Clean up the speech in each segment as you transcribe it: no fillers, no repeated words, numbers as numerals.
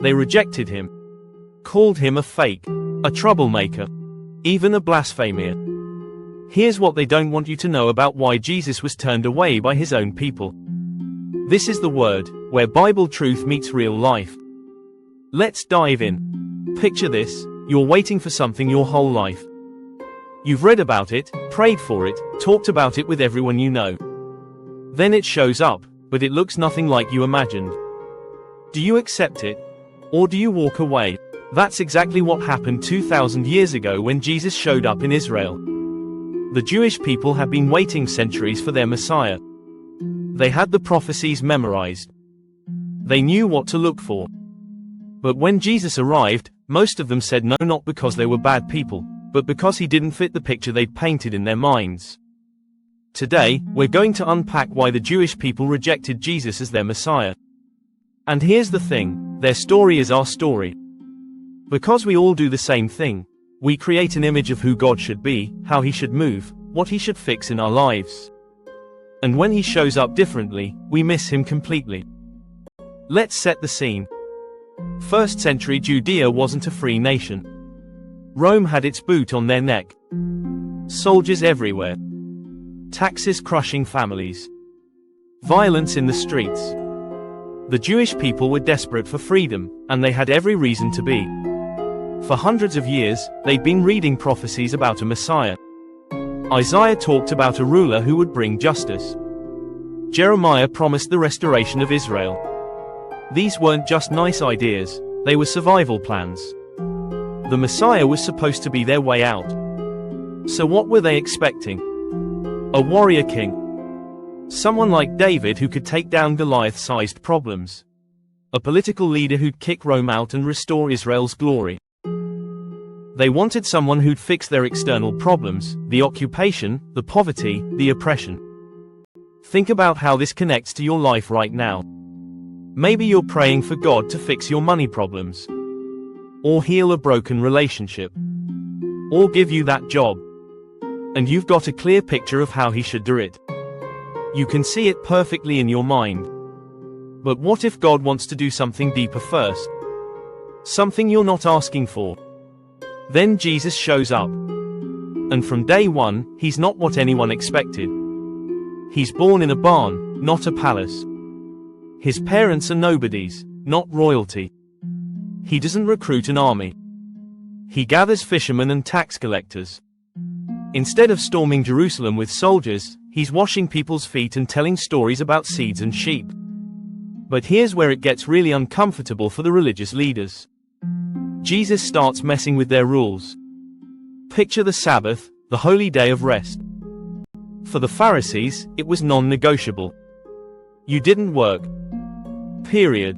They rejected him, called him a fake, a troublemaker, even a blasphemer. Here's what they don't want you to know about why Jesus was turned away by his own people. This is the Word, where Bible truth meets real life. Let's dive in. Picture this: you're waiting for something your whole life. You've read about it, prayed for it, talked about it with everyone you know. Then it shows up, but it looks nothing like you imagined. Do you accept it? Or do you walk away? That's exactly what happened 2,000 years ago when Jesus showed up in Israel. The Jewish people had been waiting centuries for their Messiah. They had the prophecies memorized. They knew what to look for. But when Jesus arrived, most of them said no, not because they were bad people, but because he didn't fit the picture they'd painted in their minds. Today, we're going to unpack why the Jewish people rejected Jesus as their Messiah. And here's the thing: their story is our story. Because we all do the same thing. We create an image of who God should be, how he should move, what he should fix in our lives. And when he shows up differently, we miss him completely. Let's set the scene. First century Judea wasn't a free nation. Rome had its boot on their neck. Soldiers everywhere. Taxes crushing families. Violence in the streets. The Jewish people were desperate for freedom, and they had every reason to be. For hundreds of years, they'd been reading prophecies about a Messiah. Isaiah talked about a ruler who would bring justice. Jeremiah promised the restoration of Israel. These weren't just nice ideas, they were survival plans. The Messiah was supposed to be their way out. So what were they expecting? A warrior king. Someone like David who could take down Goliath-sized problems. A political leader who'd kick Rome out and restore Israel's glory. They wanted someone who'd fix their external problems, the occupation, the poverty, the oppression. Think about how this connects to your life right now. Maybe you're praying for God to fix your money problems. Or heal a broken relationship. Or give you that job. And you've got a clear picture of how he should do it. You can see it perfectly in your mind. But what if God wants to do something deeper first? Something you're not asking for. Then Jesus shows up. And from day one, he's not what anyone expected. He's born in a barn, not a palace. His parents are nobodies, not royalty. He doesn't recruit an army. He gathers fishermen and tax collectors. Instead of storming Jerusalem with soldiers, he's washing people's feet and telling stories about seeds and sheep. But here's where it gets really uncomfortable for the religious leaders. Jesus starts messing with their rules. Picture the Sabbath, the holy day of rest. For the Pharisees, it was non-negotiable. You didn't work. Period.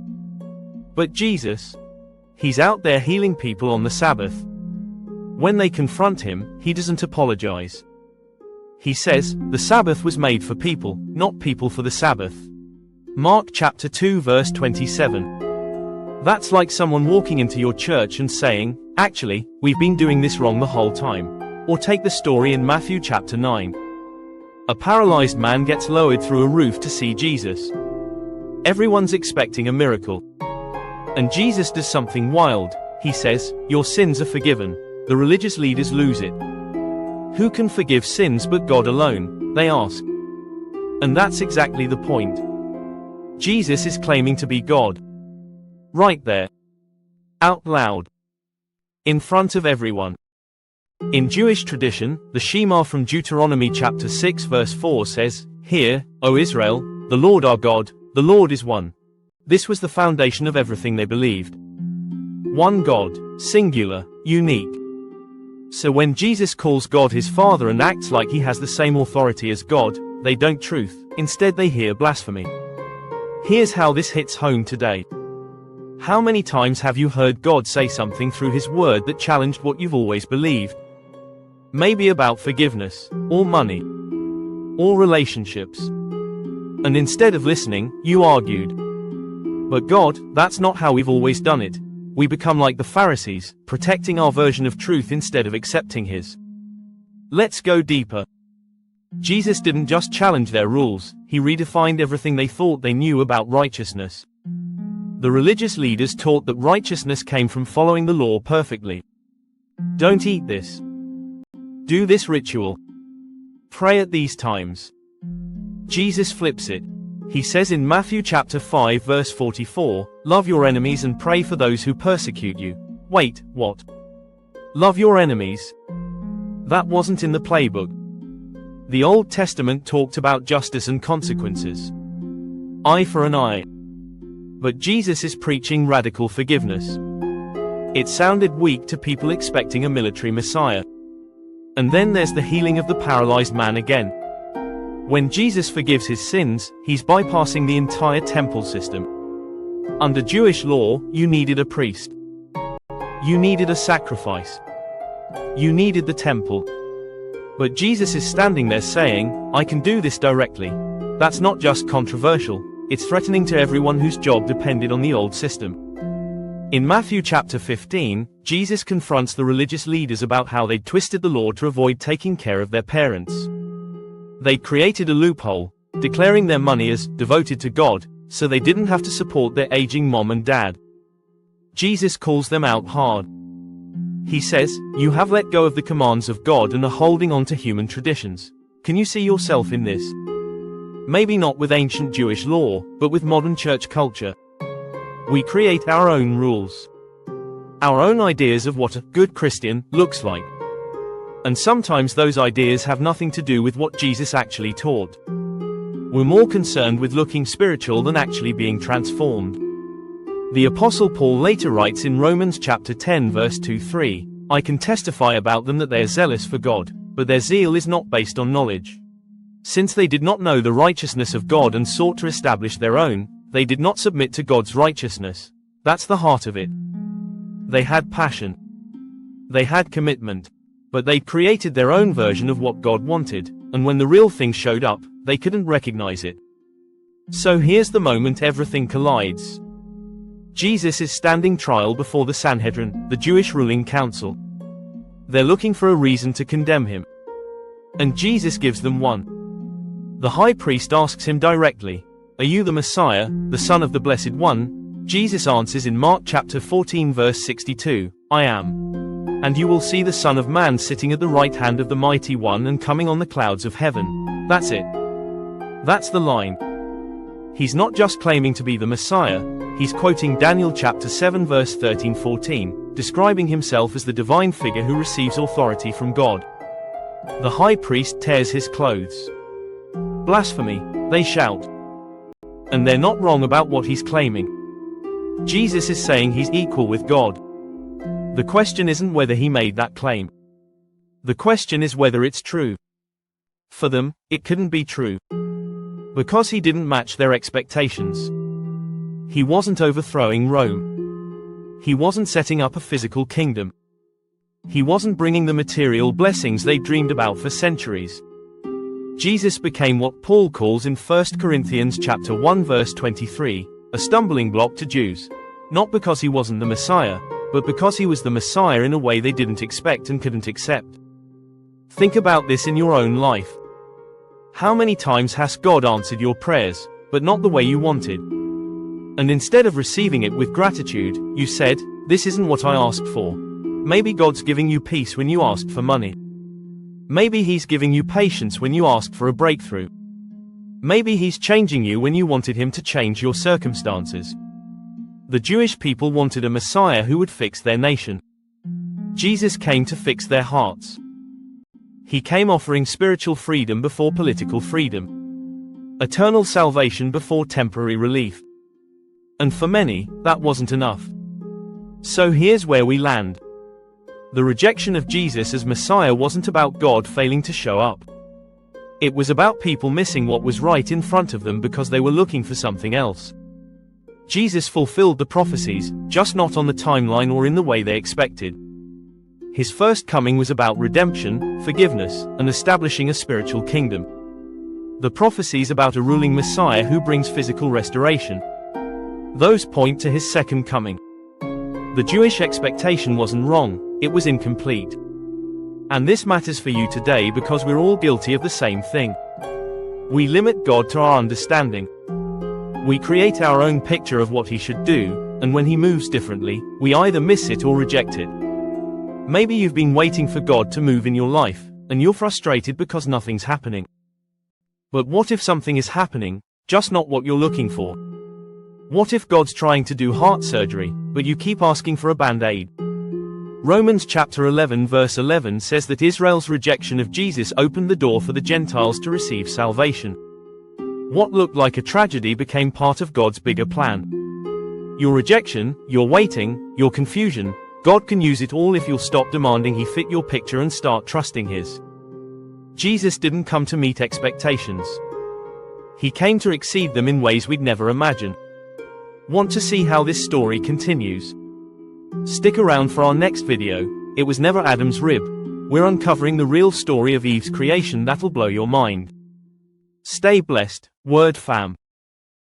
But Jesus, he's out there healing people on the Sabbath. When they confront him, he doesn't apologize. He says, the Sabbath was made for people, not people for the Sabbath. Mark chapter 2 verse 27. That's like someone walking into your church and saying, actually, we've been doing this wrong the whole time. Or take the story in Matthew chapter 9. A paralyzed man gets lowered through a roof to see Jesus. Everyone's expecting a miracle. And Jesus does something wild. He says, your sins are forgiven. The religious leaders lose it. Who can forgive sins but God alone? They ask. And that's exactly the point. Jesus is claiming to be God. Right there. Out loud. In front of everyone. In Jewish tradition, the Shema from Deuteronomy chapter 6 verse 4 says, Hear, O Israel, the Lord our God, the Lord is one. This was the foundation of everything they believed. One God, singular, unique. So when Jesus calls God his Father and acts like he has the same authority as God, they don't truth, instead they hear blasphemy. Here's how this hits home today. How many times have you heard God say something through his word that challenged what you've always believed? Maybe about forgiveness, or money, or relationships. And instead of listening, you argued. But God, that's not how we've always done it. We become like the Pharisees, protecting our version of truth instead of accepting his. Let's go deeper. Jesus didn't just challenge their rules, he redefined everything they thought they knew about righteousness. The religious leaders taught that righteousness came from following the law perfectly. Don't eat this. Do this ritual. Pray at these times. Jesus flips it. He says in Matthew chapter 5 verse 44, "Love your enemies and pray for those who persecute you." Wait, what? Love your enemies? That wasn't in the playbook. The Old Testament talked about justice and consequences. Eye for an eye. But Jesus is preaching radical forgiveness. It sounded weak to people expecting a military Messiah. And then there's the healing of the paralyzed man again. When Jesus forgives his sins, he's bypassing the entire temple system. Under Jewish law, you needed a priest. You needed a sacrifice. You needed the temple. But Jesus is standing there saying, "I can do this directly." That's not just controversial, it's threatening to everyone whose job depended on the old system. In Matthew chapter 15, Jesus confronts the religious leaders about how they'd twisted the law to avoid taking care of their parents. They created a loophole, declaring their money as devoted to God, so they didn't have to support their aging mom and dad. Jesus calls them out hard. He says, "You have let go of the commands of God and are holding on to human traditions. Can you see yourself in this?" Maybe not with ancient Jewish law, but with modern church culture. We create our own rules. Our own ideas of what a good Christian looks like. And sometimes those ideas have nothing to do with what Jesus actually taught. We're more concerned with looking spiritual than actually being transformed. The Apostle Paul later writes in Romans chapter 10 verse 2-3, "I can testify about them that they are zealous for God, but their zeal is not based on knowledge. Since they did not know the righteousness of God and sought to establish their own, they did not submit to God's righteousness." That's the heart of it. They had passion. They had commitment. But they created their own version of what God wanted, and when the real thing showed up, they couldn't recognize it. So here's the moment everything collides. Jesus is standing trial before the Sanhedrin, the Jewish ruling council. They're looking for a reason to condemn him. And Jesus gives them one. The high priest asks him directly, "Are you the Messiah, the Son of the Blessed One?" Jesus answers in Mark chapter 14 verse 62, "I am. And you will see the Son of Man sitting at the right hand of the Mighty One and coming on the clouds of heaven." That's it. That's the line. He's not just claiming to be the Messiah, he's quoting Daniel chapter 7 verse 13-14, describing himself as the divine figure who receives authority from God. The high priest tears his clothes. "Blasphemy," they shout. And they're not wrong about what he's claiming. Jesus is saying he's equal with God. The question isn't whether he made that claim. The question is whether it's true. For them, it couldn't be true. Because he didn't match their expectations. He wasn't overthrowing Rome. He wasn't setting up a physical kingdom. He wasn't bringing the material blessings they dreamed about for centuries. Jesus became what Paul calls in 1 Corinthians chapter 1 verse 23, a stumbling block to Jews. Not because he wasn't the Messiah, but because he was the Messiah in a way they didn't expect and couldn't accept. Think about this in your own life. How many times has God answered your prayers, but not the way you wanted? And instead of receiving it with gratitude, you said, "This isn't what I asked for." Maybe God's giving you peace when you asked for money. Maybe he's giving you patience when you asked for a breakthrough. Maybe he's changing you when you wanted him to change your circumstances. The Jewish people wanted a Messiah who would fix their nation. Jesus came to fix their hearts. He came offering spiritual freedom before political freedom. Eternal salvation before temporary relief. And for many, that wasn't enough. So here's where we land. The rejection of Jesus as Messiah wasn't about God failing to show up. It was about people missing what was right in front of them because they were looking for something else. Jesus fulfilled the prophecies, just not on the timeline or in the way they expected. His first coming was about redemption, forgiveness, and establishing a spiritual kingdom. The prophecies about a ruling Messiah who brings physical restoration. Those point to his second coming. The Jewish expectation wasn't wrong, it was incomplete. And this matters for you today because we're all guilty of the same thing. We limit God to our understanding. We create our own picture of what he should do, and when he moves differently, we either miss it or reject it. Maybe you've been waiting for God to move in your life, and you're frustrated because nothing's happening. But what if something is happening, just not what you're looking for? What if God's trying to do heart surgery, but you keep asking for a band-aid? Romans chapter 11 verse 11 says that Israel's rejection of Jesus opened the door for the Gentiles to receive salvation. What looked like a tragedy became part of God's bigger plan. Your rejection, your waiting, your confusion, God can use it all if you'll stop demanding he fit your picture and start trusting his. Jesus didn't come to meet expectations. He came to exceed them in ways we'd never imagine. Want to see how this story continues? Stick around for our next video. It was never Adam's rib. We're uncovering the real story of Eve's creation that'll blow your mind. Stay blessed, Word fam.